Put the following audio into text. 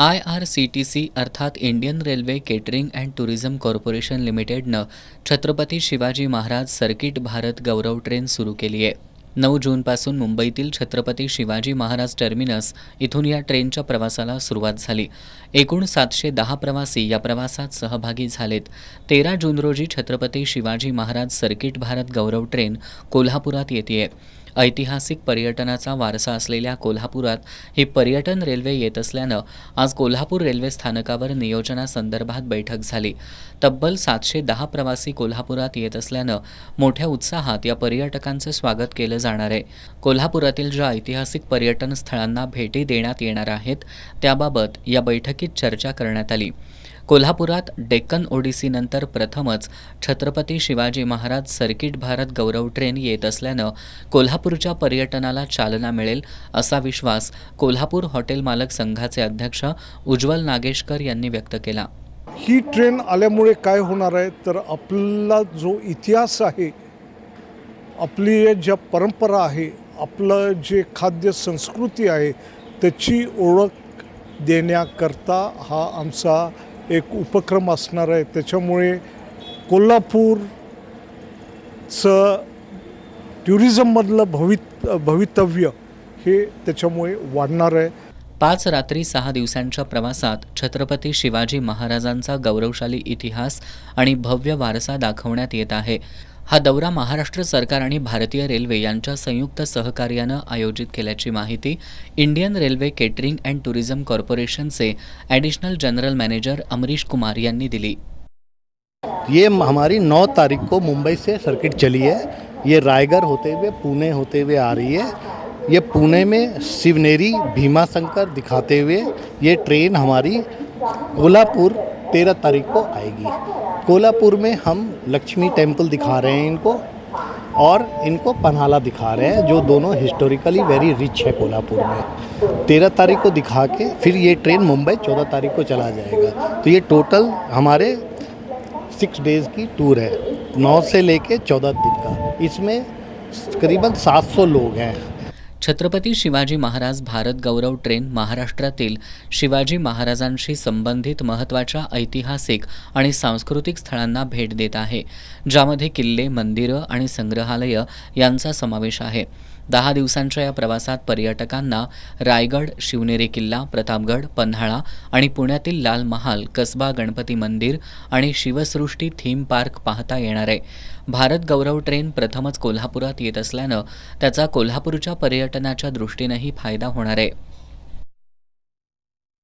IRCTC अर्थात Indian railway catering and tourism corporation लिमिटेडनं Chhatrapati Shivaji Maharaj circuit Bharat Gaurav train सुरू केली आहे। 9 जूनपासून मुंबईतील छत्रपती शिवाजी महाराज टर्मिनस इथून या ट्रेनच्या प्रवासाला सुरुवात झाली। एकूण 710 प्रवासी या प्रवासात सहभागी झालेत। 13 जून रोजी छत्रपती शिवाजी महाराज सर्किट भारत गौरव ट्रेन कोल्हापुरात येतेय। ऐतिहासिक पर्यटनाचा वारसा असलेल्या कोल्हापुरात ही पर्यटन रेल्वे येत असल्यानं आज कोल्हापूर रेल्वे स्थानकावर नियोजनासंदर्भात बैठक झाली। तब्बल 710 प्रवासी कोल्हापुरात येत असल्यानं मोठ्या उत्साहात या पर्यटकांचं स्वागत केलं जाणार आहे। कोल्हापुरातील ज्या ऐतिहासिक पर्यटन स्थळांना भेटी देण्यात येणार आहेत त्याबाबत या बैठकीत चर्चा करण्यात आली। कोल्हापुरात डेक्कन ओडिसीनंतर प्रथमच छत्रपती शिवाजी महाराज सर्किट भारत गौरव ट्रेन येत असल्यानं कोल्हापूरच्या पर्यटनाला चालना मिळेल असा विश्वास कोल्हापूर हॉटेल मालक संघाचे अध्यक्ष उज्ज्वल नागेशकर यांनी व्यक्त केला। ही ट्रेन आल्यामुळे काय होणार आहे तर आपला जो इतिहास आहे, आपली ज्या परंपरा आहे, आपलं जे खाद्य संस्कृती आहे त्याची ओळख देण्याकरता हा आमचा एक उपक्रम असणार आहे। त्याच्यामुळे कोल्हापूरचं टुरिझममधलं भवितव्य हे त्याच्यामुळे वाढणार आहे। 5 रात्री 6 दिवसांच्या प्रवासात छत्रपती शिवाजी महाराजांचा गौरवशाली इतिहास आणि भव्य वारसा दाखवण्यात येत आहे। हा दौरा महाराष्ट्र सरकार आणि भारतीय रेल्वे यांच्या संयुक्त सहकार्यानं आयोजित केल्याची माहिती Indian railway catering and tourism कॉर्पोरेशनचे additional general manager Amrish Kumar यांनी दिली। ये हमारी 9 तारीख को मुंबई से सर्किट चली है। ये रायगढ़ होते हुए पुणे होते हुए आ रही है। ये पुणे में शिवनेरी भीमाशंकर दिखाते हुए ये ट्रेन हमारी कोल्हापुर 13 तारीख को आएगी। कोल्हापुर में हम लक्ष्मी टेम्पल दिखा रहे हैं इनको, और इनको पन्हाला दिखा रहे हैं, जो दोनों हिस्टोरिकली वेरी रिच है कोल्हापुर में। 13 तारीख को दिखा के फिर ये ट्रेन मुंबई 14 तारीख को चला जाएगा। तो ये टोटल हमारे 6 डेज़ की टूर है, 9 से लेके 14 दिन का। इसमें करीबन 700 लोग हैं। छत्रपती शिवाजी महाराज भारत गौरव ट्रेन महाराष्ट्रातील शिवाजी महाराजांशी संबंधित महत्त्वाच्या ऐतिहासिक आणि सांस्कृतिक स्थळांना भेट देत आहे, ज्यामध्ये किल्ले, मंदिरं आणि संग्रहालय यांचा समावेश आहे। 10 दिवसांच्या या प्रवासात पर्यटकांना रायगड, शिवनेरी किल्ला, प्रतापगड, पन्हाळा आणि पुण्यातील लाल महाल, कसबा गणपती मंदिर आणि शिवसृष्टी थीम पार्क पाहता येणार आहे। भारत गौरव ट्रेन प्रथमच कोल्हापुरात येत असल्यानं त्याचा कोल्हापूरच्या पर्यटनाच्या दृष्टीनेही फायदा होणार आहे।